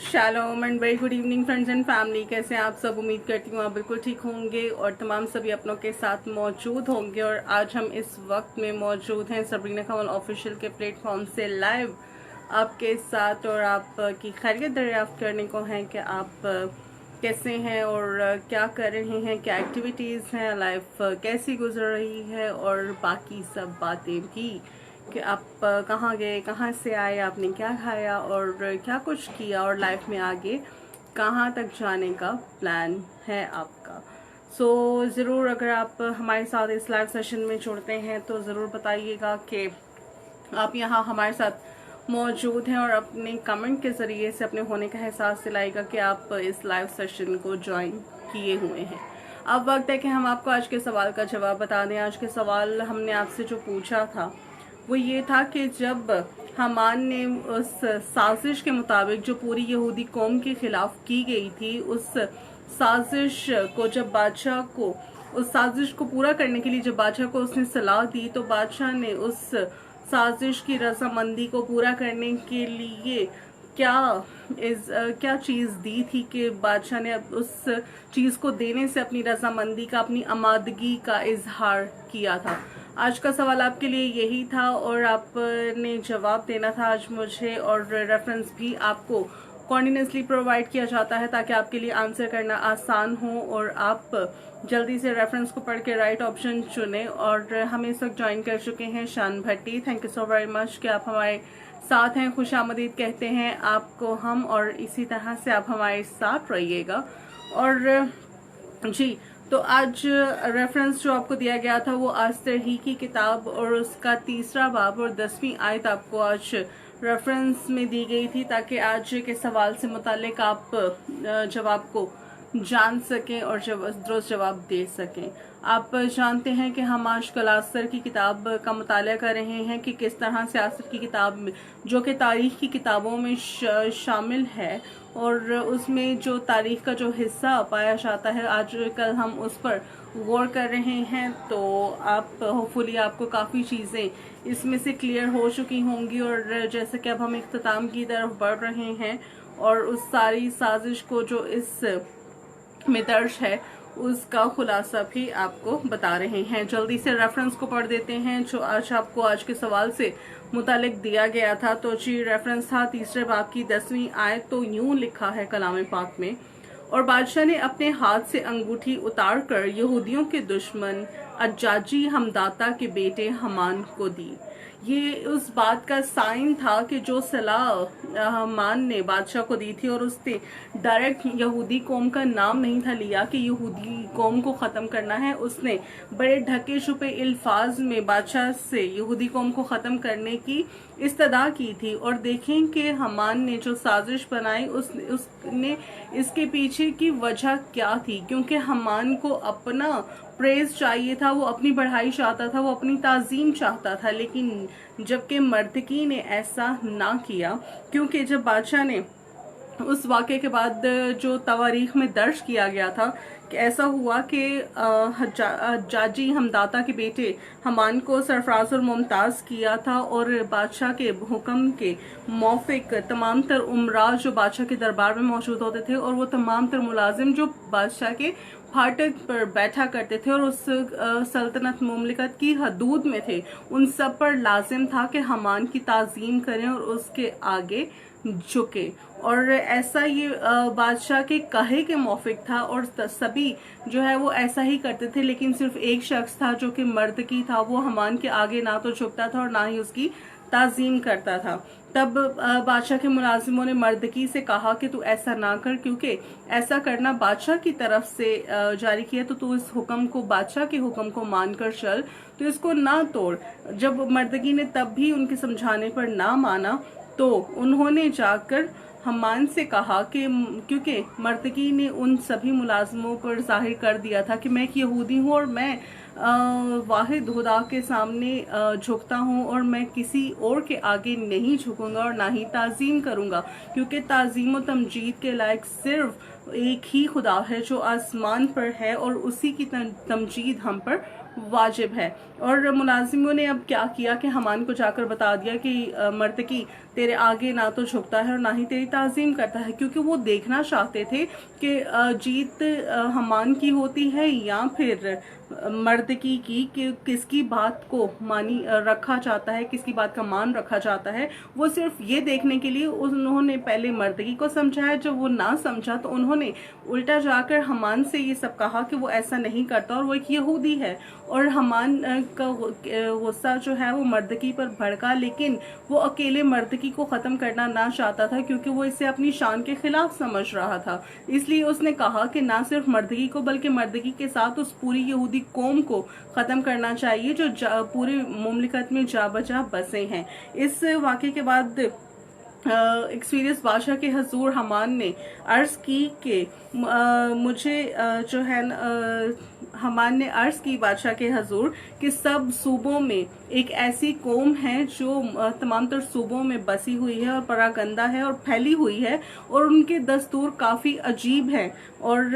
Shalom and very good evening friends and family. कैसे हैं आप सब? उम्मीद करती हूँ आप बिल्कुल ठीक होंगे और तमाम सभी अपनों के साथ मौजूद होंगे। और आज हम इस वक्त में मौजूद हैं सबरीना कमल ऑफिशियल के प्लेटफॉर्म से लाइव आपके साथ, और आपकी खैरियत दरियाफ्त करने को है कि आप कैसे हैं और क्या कर रहे हैं, क्या एक्टिविटीज़ हैं, लाइफ कैसी गुजर रही है और बाकी सब बातें भी कि आप कहाँ गए, कहाँ से आए, आपने क्या खाया और क्या कुछ किया और लाइफ में आगे कहाँ तक जाने का प्लान है आपका। ज़रूर अगर आप हमारे साथ इस लाइव सेशन में जुड़ते हैं तो ज़रूर बताइएगा कि आप यहाँ हमारे साथ मौजूद हैं और अपने कमेंट के ज़रिए से अपने होने का एहसास दिलाएगा कि आप इस लाइव सेशन को ज्वाइन किए हुए हैं। अब वक्त है कि हम आपको आज के सवाल का जवाब बता दें। आज के सवाल हमने आपसे जो पूछा था वो ये था कि जब हमान ने उस साजिश के मुताबिक जो पूरी यहूदी कौम के खिलाफ की गई थी, उस साजिश को जब बादशाह को उस साजिश को पूरा करने के लिए जब बादशाह को उसने सलाह दी, तो बादशाह ने उस साजिश की रजामंदी को पूरा करने के लिए क्या चीज़ दी थी कि बादशाह ने उस चीज़ को देने से अपनी रजामंदी का, अपनी आमादगी का इजहार किया था। आज का सवाल आपके लिए यही था और आपने जवाब देना था आज मुझे, और रेफरेंस भी आपको कॉन्टिन्यूसली प्रोवाइड किया जाता है ताकि आपके लिए आंसर करना आसान हो और आप जल्दी से रेफरेंस को पढ़ के राइट ऑप्शन चुनें। और हमें इस वक्त ज्वाइन कर चुके हैं Shaan Bhatti. Thank you so very much कि आप हमारे साथ हैं। खुश आमदीद कहते हैं आपको हम, और इसी तरह से आप हमारे साथ रहिएगा। और जी, तो आज रेफरेंस जो आपको दिया गया था वो आस्तर ही की किताब और उसका 3रा बाब और 10वीं आयत आपको आज रेफरेंस में दी गई थी ताकि आज के सवाल से मुतालिक आप जवाब को जान सकें और दुरुस्त जवाब दे सकें। आप जानते हैं कि हम आज कल आस्तर की किताब का मुताला कर रहे हैं कि किस तरह से आस्तर की किताब जो कि तारीख की किताबों में शामिल है और उसमें जो तारीख का जो हिस्सा पाया जाता है, आज कल हम उस पर गौर कर रहे हैं। तो आप होपफुली आपको काफ़ी चीज़ें इसमें से क्लियर हो चुकी होंगी। और जैसे कि अब हम इख्तिताम की तरफ बढ़ रहे हैं और उस सारी साजिश को जो इस में दर्ज है उसका खुलासा भी आपको बता रहे हैं। जल्दी से रेफरेंस को पढ़ देते हैं जो आज आपको आज के सवाल से मुतालिक दिया गया था। तो जी, रेफरेंस था 3रे बाब की 10वीं आयत। तो यूं लिखा है कलाम पाक में, और बादशाह ने अपने हाथ से अंगूठी उतार कर यहूदियों के दुश्मन अज्जाजी हमदाता के बेटे हमान को दी। ये उस बात का साइन था कि जो सलाह हमान ने बादशाह को दी थी, और उसने डायरेक्ट यहूदी कौम का नाम नहीं था लिया कि यहूदी कौम को ख़त्म करना है। उसने बड़े ढके छुपे अल्फाज में बादशाह से यहूदी कौम को ख़त्म करने की इस्तदा की थी। और देखें कि हमान ने जो साजिश बनाई उसने इसके पीछे की वजह क्या थी, क्योंकि हमान को अपना प्रेज चाहिए था, वो अपनी बढ़ाई चाहता था, वो अपनी ताजीम चाहता था। लेकिन जबकि मर्दकी ने ऐसा ना किया, क्योंकि जब बादशाह ने उस वाक़े के बाद जो तवारीख में दर्ज किया गया था कि ऐसा हुआ कि हज्जाजी हमदाता के बेटे हमान को सरफराज और मुमताज़ किया था, और बादशाह के हुक्म के मौफिक तमाम तर उमरा जो बादशाह के दरबार में मौजूद होते थे और वो तमाम तर मुलाजिम जो बादशाह के फाटक पर बैठा करते थे और उस सल्तनत मुमलिकत की हदूद में थे, उन सब पर लाजिम था कि हमान की ताज़ीम करें और उसके आगे झुके। और ऐसा ये बादशाह के कहे के मौफिक था और सभी जो है वो ऐसा ही करते थे। लेकिन सिर्फ एक शख्स था जो कि मर्द की था, वो हमान के आगे ना तो झुकता था और ना ही उसकी ताजीम करता था। तब बादशाह के मुलाजिमों ने मर्दकी से कहा कि तू ऐसा ना कर, क्योंकि ऐसा करना बादशाह की तरफ से जारी किया, तो तू इस हुक्म को, बादशाह के हुक्म को मानकर चल, तो इसको ना तोड़। जब मर्दकी ने तब भी उनके समझाने पर ना माना तो उन्होंने जाकर हमान से कहा कि क्योंकि मर्दकी ने उन सभी मुलाजमों पर जाहिर कर दिया था कि मैं एक यहूदी हूँ और मैं वाहिद खुदा के सामने झुकता हूँ और मैं किसी और के आगे नहीं झुकूंगा और ना ही ताज़ीम करूँगा, क्योंकि ताज़ीम और तमजीद के लायक सिर्फ एक ही खुदा है जो आसमान पर है और उसी की तमजीद हम पर वाजिब है। और मुलाजिमों ने अब क्या किया कि हमान को जाकर बता दिया कि मर्तकी तेरे आगे ना तो झुकता है और ना ही तेरी ताज़ीम करता है, क्योंकि वो देखना चाहते थे कि जीत हमान की होती है या फिर मर्दकी की, कि किसकी बात को मानी रखा जाता है, किसकी बात का मान रखा जाता है। वो सिर्फ ये देखने के लिए उन्होंने पहले मर्दकी को समझाया। जब वो ना समझा तो उन्होंने उल्टा जाकर हमान से ये सब कहा कि वो ऐसा नहीं करता और वो एक यहूदी है। और हमान का गुस्सा जो है वो मर्दकी पर भड़का, लेकिन वो अकेले मर्दकी को ख़त्म करना ना चाहता था, क्योंकि वो इसे अपनी शान के खिलाफ समझ रहा था। इसलिए उसने कहा कि ना सिर्फ मर्दकी को बल्कि मर्दकी के साथ उस पूरी यहूदी कौम को ख़त्म करना चाहिए जो पूरे मुमलिकत में जा बजा बसे हैं। इस वाक़े के बाद एक्सपीरियंस बादशाह के हजूर हमान ने अर्ज की कि मुझे जो है हमान ने अर्ज की बादशाह के हजूर कि सब सूबों में एक ऐसी कौम है जो तमाम तर सूबों में बसी हुई है और परागंदा है और फैली हुई है, और उनके दस्तूर काफ़ी अजीब है। और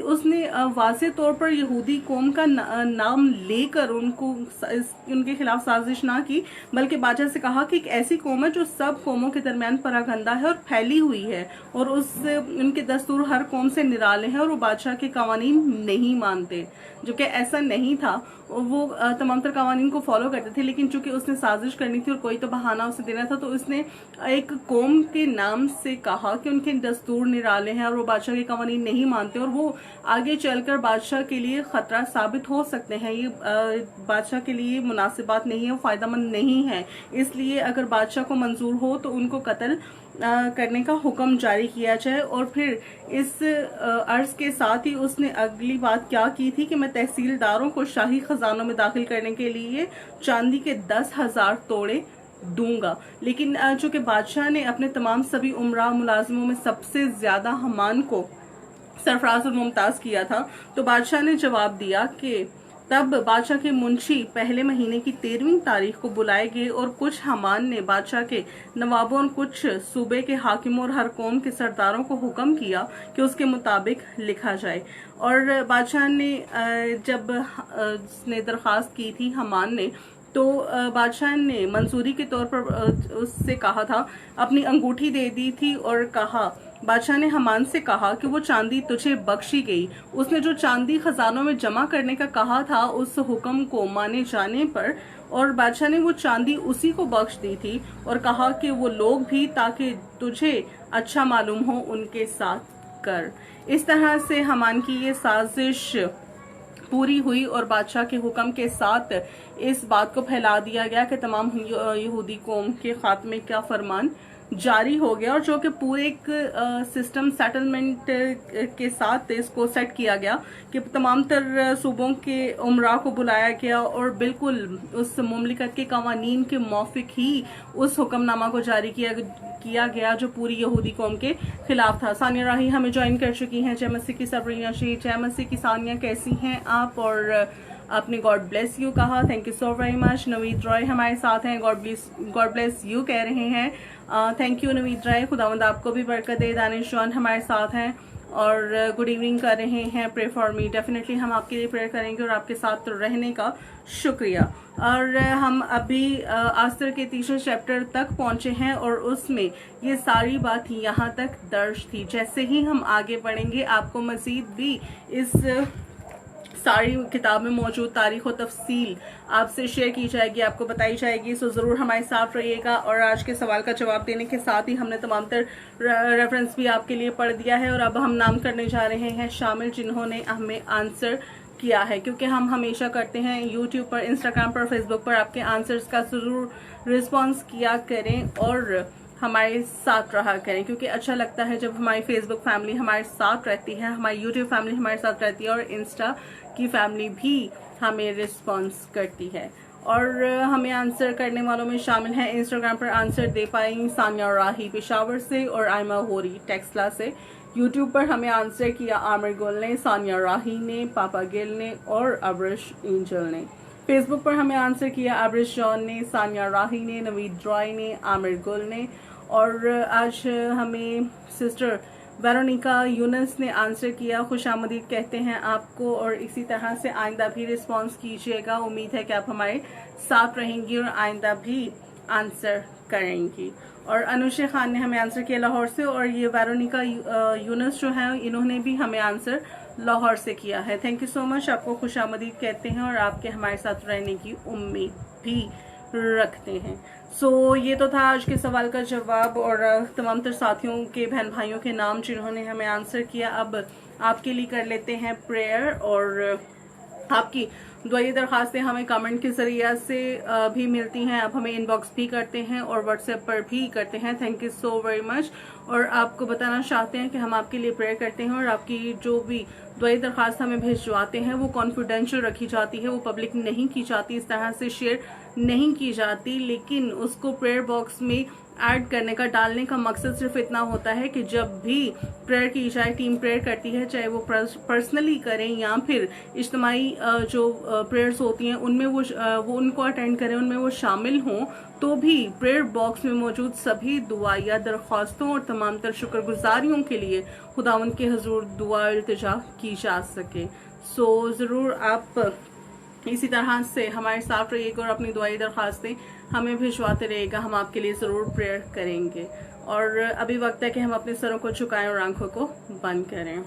उसने वाज़े तौर पर यहूदी कौम का नाम लेकर उनके खिलाफ साजिश ना की, बल्कि बादशाह से कहा कि एक ऐसी कौम है जो सब कौमों के दरमियान परागंदा है और फैली हुई है, और उनके दस्तूर हर कौम से निराले हैं और वो बादशाह के कवानीन नहीं मानते। जो कि ऐसा नहीं था, वो तमाम तर कवानीन को फॉलो करते थे, लेकिन चूंकि उसने साजिश करनी थी और कोई तो बहाना उसे देना था, तो उसने एक कौम के नाम से कहा कि उनके दस्तूर निराले हैं और वो बादशाह के कवानीन नहीं मानते, और वो आगे चलकर बादशाह के लिए खतरा साबित हो सकते हैं। ये बादशाह के लिए मुनासिब बात नहीं है, फायदेमंद नहीं है। इसलिए अगर बादशाह को मंजूर हो तो उनको कत्ल करने का हुक्म जारी किया जाए। और फिर इस अर्ज के साथ ही उसने अगली बात क्या की थी कि मैं तहसीलदारों को शाही खजानों में दाखिल करने के लिए चांदी के 10,000 तोड़े दूंगा। लेकिन चूंकि बादशाह ने अपने तमाम सभी उमरा मुलाजिमों में सबसे ज्यादा हमान को सरफराज और मुमताज किया था, तो बादशाह ने जवाब दिया कि तब बादशाह के मुंशी पहले महीने की 13वीं तारीख को बुलाए गए, और कुछ हमान ने बादशाह के नवाबों और कुछ सूबे के हाकिमों और हर कौम के सरदारों को हुक्म किया कि उसके मुताबिक लिखा जाए। और बादशाह ने जब उसने दरख्वास्त की थी हमान ने, तो बादशाह ने मंजूरी के तौर पर उससे कहा था, अपनी अंगूठी दे दी थी और कहा, बादशाह ने हमान से कहा कि वो चांदी तुझे बख्शी गई। उसने जो चांदी खजानों में जमा करने का कहा था उस हुक्म को माने जाने पर, और बादशाह ने वो चांदी उसी को बख्श दी थी और कहा कि वो लोग भी ताकि तुझे अच्छा मालूम हो उनके साथ कर। इस तरह से हमान की ये साजिश पूरी हुई और बादशाह के हुक्म के साथ इस बात को फैला दिया गया कि तमाम यहूदी कौम के खात्मे का फरमान जारी हो गया, और जो कि पूरे एक सिस्टम सेटलमेंट के साथ इसको सेट किया गया कि तमाम तर सूबों के उमरा को बुलाया गया और बिल्कुल उस मुमलिकत के कवानीन के मौफिक ही उस हुक्मनामा को जारी किया गया जो पूरी यहूदी कौम के खिलाफ था। सानिया राही हमें ज्वाइन कर चुकी हैं। जय मसीह की सबरिया शी, जय मसीह की। सानिया कैसी हैं आप? और आपने गॉड ब्लेस यू कहा, thank you so very much. Naveed Roy हमारे साथ हैं, गॉड ब्लेस यू कह रहे हैं, थैंक यू नवीद रॉय, खुदावंद आपको भी बरकत दे। दानिश जॉन हमारे साथ हैं और गुड इवनिंग कर रहे हैं, प्रे फॉर मी। डेफिनेटली हम आपके लिए प्रेयर करेंगे और आपके साथ रहने का शुक्रिया। और हम अभी आस्तर के तीसरे चैप्टर तक पहुंचे हैं और उसमें ये सारी बात यहाँ तक दर्ज थी। जैसे ही हम आगे बढ़ेंगे आपको मजीद भी इस सारी किताब में मौजूद तारीख और तफसील आपसे शेयर की जाएगी, आपको बताई जाएगी। सो ज़रूर हमारे साथ रहिएगा। और आज के सवाल का जवाब देने के साथ ही हमने तमाम तर रेफरेंस भी आपके लिए पढ़ दिया है और अब हम नाम करने जा रहे हैं शामिल जिन्होंने हमें आंसर किया है, क्योंकि हम हमेशा करते हैं यूट्यूब पर, इंस्टाग्राम पर, फेसबुक पर आपके आंसर्स का ज़रूर रिस्पॉन्स किया करें और हमारे साथ रहा करें, क्योंकि अच्छा लगता है जब हमारी फेसबुक फैमिली हमारे साथ रहती है, हमारी यूट्यूब फैमिली हमारे साथ रहती है और इंस्टा की फैमिली भी हमें रिस्पॉन्स करती है। और हमें आंसर करने वालों में शामिल हैं इंस्टाग्राम पर आंसर दे पाएंगी सानिया राही पेशावर से और आयमा होरी टेक्सला से। यूट्यूब पर हमें आंसर किया आमिर गुल ने, सानिया राही ने, पापा गिल ने और अब्रिश एंजल ने। फेसबुक पर हमें आंसर किया अब्रिश जॉन ने, सानिया राही ने, नवीद रॉय ने, आमिर गुल ने। और आज हमें सिस्टर वेरोनिका यूनस ने आंसर किया, खुशामदीद कहते हैं आपको, और इसी तरह से आइंदा भी रिस्पॉन्स कीजिएगा। उम्मीद है कि आप हमारे साथ रहेंगी और आइंदा भी आंसर करेंगी। और अनुशे खान ने हमें आंसर किया लाहौर से, और ये वेरोनिका यूनस जो है इन्होंने भी हमें आंसर लाहौर से किया है। थैंक यू सो मच, आपको खुशामदीद कहते हैं और आपके हमारे साथ रहने की उम्मीद भी रखते हैं। ये तो था आज के सवाल का जवाब, और तमाम तर साथियों के, बहन भाइयों के नाम जिन्होंने हमें आंसर किया। अब आपके लिए कर लेते हैं प्रेयर, और आपकी दुआई दरखास्तें हमें कमेंट के जरिए से भी मिलती हैं, आप हमें इनबॉक्स भी करते हैं और व्हाट्सएप पर भी करते हैं। Thank you so very much. और आपको बताना चाहते हैं कि हम आपके लिए प्रेयर करते हैं, और आपकी जो भी दुआई दरखास्त हमें भिजवाते हैं वो कॉन्फिडेंशियल रखी जाती है, वो पब्लिक नहीं की जाती, इस तरह से शेयर नहीं की जाती, लेकिन उसको प्रेयर बॉक्स में ऐड करने का, डालने का मकसद सिर्फ इतना होता है कि जब भी प्रेयर की जाए, टीम प्रेयर करती है, चाहे वो पर्सनली करें या फिर इज्तिमाई जो प्रेयर्स होती हैं उनमें वो उनको अटेंड करें, उनमें वो शामिल हों, तो भी प्रेयर बॉक्स में मौजूद सभी दुआया दरख्वास्तों और तमाम तर शुक्रगुजारियों के लिए खुदावंद के हजूर दुआ इल्तिजा की जा सके। ज़रूर आप इसी तरह से हमारे साथ रहिएगा और अपनी दुआई दरख्वास्तें हमें भिजवाते रहिएगा, हम आपके लिए ज़रूर प्रेयर करेंगे। और अभी वक्त है कि हम अपने सरों को झुकाएं और आंखों को बंद करें।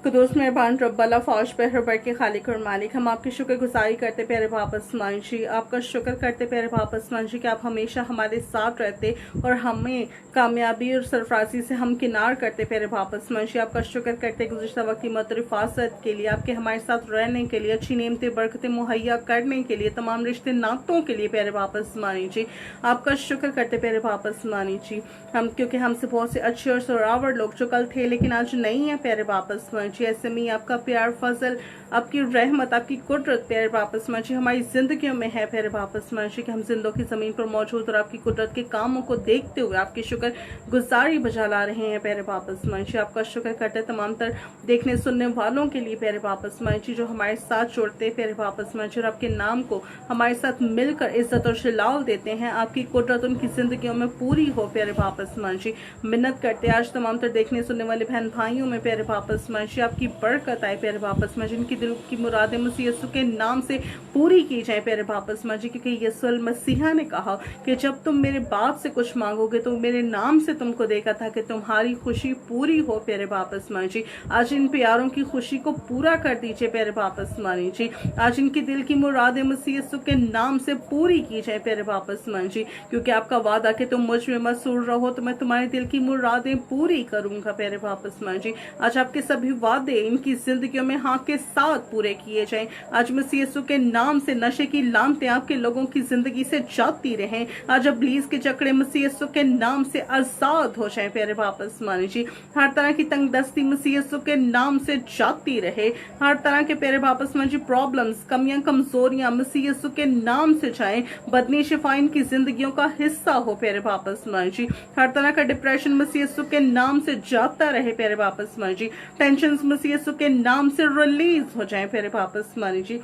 कुदूस मेहरबान रब्बल फौज पर बर के खालिक और मालिक, हम आपकी शुक्रगुजारी करते प्यारे बाप आसमान जी, आपका शुक्र करते प्यारे बाप आसमान जी कि आप हमेशा हमारे साथ रहते और हमें कामयाबी और सरफराजी से हम किनार करते प्यारे बाप आसमान जी। आपका शुक्र करते गुज़िश्ता वक्त की मत हिफाजत के लिए, आपके हमारे साथ रहने के लिए, अच्छी नेमतें बरकतें मुहैया करने के लिए, तमाम रिश्ते नातों के लिए प्यारे बाप आसमानी जी। आपका शुक्र करते प्यारे बाप आसमानी जी, हम क्योंकि हमसे बहुत से अच्छे और सरावर लोग जो कल थे लेकिन आज नहीं है प्यारे बाप आसमान जी, ऐसे में आपका प्यार, फजल, आपकी रहमत, आपकी कुदरत प्यारे बाप आसमान जी हमारी जिंदगियों में है प्यारे बाप आसमान जी कि हम जिंदों की जमीन पर मौजूद और आपकी कुदरत के कामों को देखते हुए आपकी शुक्र गुजारी बजा ला रहे हैं प्यारे बाप आसमान जी। आपका शुक्र करते तमाम तर देखने सुनने वालों के लिए प्यारे बाप आसमान जी जो हमारे साथ जोड़ते प्यारे बाप आसमान जी और आपके नाम को हमारे साथ मिलकर इज्जत और शिलाल देते हैं, आपकी कुदरत उनकी जिंदगियों में पूरी हो प्यारे बाप आसमान जी। मिन्नत करते आज तमाम तर देखने सुनने वाले बहन भाइयों में प्यारे बाप आसमान जी आपकी बरकत आए प्यारे बाप आसमान जी, जिनकी दिल की मुरादें मसीह यीशु के नाम से पूरी की जाए प्यारे बाप आसमान जी, क्योंकि यीशु मसीहा ने कहा कि जब तुम मेरे बाप से कुछ मांगोगे तो मेरे नाम से तुमको देगा ताकि तुम्हारी खुशी पूरी हो प्यारे बाप आसमान जी। आज इन प्यारों की खुशी को पूरा कर दीजिए प्यारे बाप आसमान जी, आज इनकी दिल की मुरादें मसीह यीशु के नाम से पूरी की जाए प्यारे बाप आसमान जी, क्योंकि आपका वादा कि तुम मुझ में मसरूर रहो तो मैं तुम्हारे दिल की मुरादें पूरी करूंगा प्यारे बाप आसमान जी। आज आपके सभी वादे इनकी जिंदगियों में हाँ के साथ पूरे किए जाएं। आज मसीह यीशु के नाम से नशे की लानतें आपके लोगों की जिंदगी से जाती रहें। आज इब्लीस के चक्रे मसीह यीशु के नाम से आजाद हो जाएं प्यारे बाप आसमान जी। हर तरह की तंगदस्ती मसीह यीशु के नाम से जाती रहे। हर तरह के प्यारे बाप आसमान जी प्रॉब्लम्स, कमियां, कमजोरियां मसीह यीशु के नाम से जाएं। बदनी शिफाइन की जिंदगियों का हिस्सा हो प्यारे बाप आसमान जी। हर तरह का डिप्रेशन मसीह यीशु के नाम से जाता रहे प्यारे बाप आसमान जी। टेंशन मसीह यीशु के नाम से रिलीज हो जाए प्यारे बाप आसमान जी,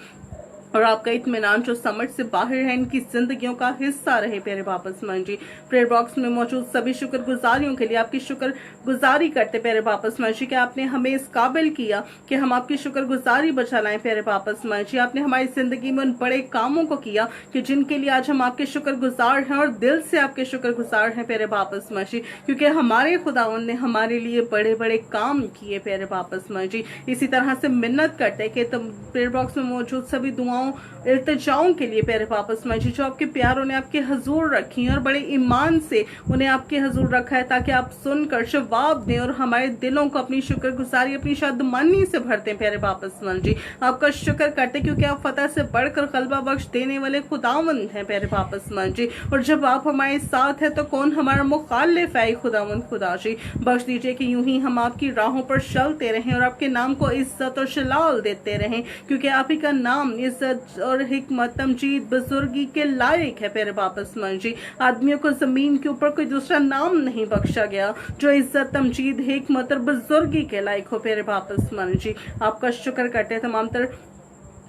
और आपका इत्मीनान जो समझ से बाहर है इनकी जिंदगियों का हिस्सा रहे प्यारे बाप आसमान जी। प्रेयर बॉक्स में मौजूद सभी शुक्रगुजारियों के लिए आपकी शुक्रगुजारी करते प्यारे बाप आसमान जी कि आपने हमें इस काबिल किया कि हम आपकी शुक्रगुजारी बचा लाएं प्यारे बाप आसमान जी। आपने हमारी जिंदगी में उन बड़े कामों को किया कि जिनके लिए आज हम आपके शुक्रगुजार हैं और दिल से आपके शुक्रगुजार हैं प्यारे बाप आसमान जी, क्योंकि हमारे खुदावंद ने हमारे लिए बड़े बड़े काम किए प्यारे बाप आसमान जी। इसी तरह से मिन्नत करते कि तुम प्रेयर बॉक्स में मौजूद सभी दुआओं इल्तिजाओं के लिए प्यारे बाप आसमान जी जो आपके प्यारों ने आपके हजूर रखी और बड़े ईमान से उन्हें आपके हजूर रखा है ताकि आप सुनकर जवाब दें और हमारे दिलों को अपनी शुक्रगुजारी, अपनी शादमानी से भरते हैं प्यारे बाप आसमान जी। आपका शुक्र करते क्योंकि आप फतह से बढ़कर गलबा बख्श देने वाले खुदावंद हैं प्यारे बाप आसमान जी, और जब आप हमारे साथ है तो कौन हमारा मुखालिफ है खुदावंद खुदा जी। बख्श दीजिए कि यूं ही हम आपकी राहों पर चलते रहें और आपके नाम को इज्जत और शलाल देते रहें, क्योंकि आप ही का नाम इज्जत और हिकमत, तमजीद, बुजुर्गी के लायक है प्यारे बाप आसमान जी। आदमियों को जमीन के ऊपर कोई दूसरा नाम नहीं बख्शा गया जो इज्जत, तमजीद, हिकमत और बुजुर्गी के लायक हो प्यारे बाप आसमान जी। आपका शुक्र करते तमाम तर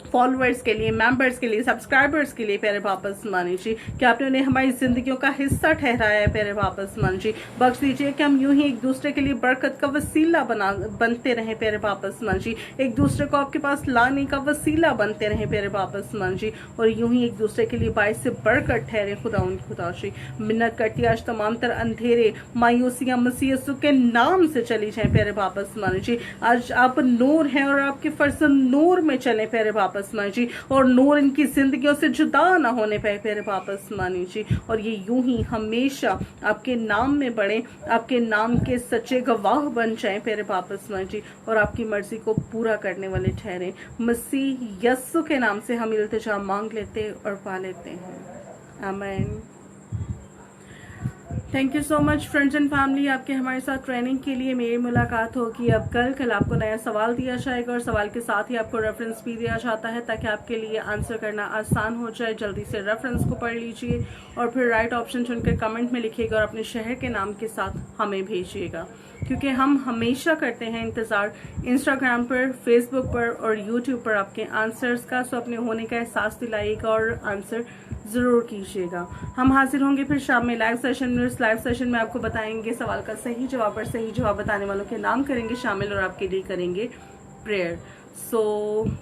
फॉलोअर्स के लिए, मेंबर्स के लिए, सब्सक्राइबर्स के लिए प्यारे बाप आसमानी जी, कि आपने उन्हें हमारी जिंदगियों का हिस्सा ठहराया है प्यारे बाप आसमानी जी। बख्श दीजिए कि हम यूं ही एक दूसरे के लिए बरकत का वसीला बनते रहे प्यारे बाप आसमानी जी, एक दूसरे को आपके पास लाने का वसीला बनते रहे प्यारे बाप आसमानी जी, और यूं ही एक दूसरे के लिए बाइस से बढ़कर ठहरे खुदा उन खुदा जी। मिन्नत करती आज तमाम तर अंधेरे मायूसियां मसीह यीशु के नाम से चली जाए प्यारे बाप आसमानी जी। आज आप नूर हैं और आपके फर्जंद नूर में चले प्यारे बाप आसमानी जी, और नूर इनकी जिंदगियों से जुदा ना होने पाए प्यारे बाप आसमानी जी, और ये यूं ही हमेशा आपके नाम में बढ़े, आपके नाम के सच्चे गवाह बन जाएं प्यारे बाप आसमानी जी, और आपकी मर्जी को पूरा करने वाले ठहरे। मसीह यस्सु के नाम से हम इल्तिजा मांग लेते और पा लेते हैं, आमीन। Thank you so much friends and family, आपके हमारे साथ ट्रेनिंग के लिए मेरी मुलाकात होगी अब कल आपको नया सवाल दिया जाएगा और सवाल के साथ ही आपको रेफरेंस भी दिया जाता है ताकि आपके लिए आंसर करना आसान हो जाए। जल्दी से रेफरेंस को पढ़ लीजिए और फिर राइट ऑप्शन चुनकर कमेंट में लिखिएगा और अपने शहर के नाम के साथ हमें भेजिएगा, क्योंकि हम हमेशा करते हैं इंतज़ार इंस्टाग्राम पर, फेसबुक पर और यूट्यूब पर आपके आंसर्स का। सो अपने होने का एहसास दिलाइएगा और आंसर ज़रूर कीजिएगा। हम हाजिर होंगे फिर शाम में लाइव सेशन में। उस लाइव सेशन में आपको बताएंगे सवाल का सही जवाब और सही जवाब बताने वालों के नाम करेंगे शामिल और आपके लिए करेंगे prayer. So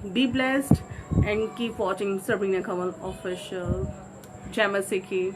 be blessed and keep watching Sabrina Kamal official. जय मसीह की।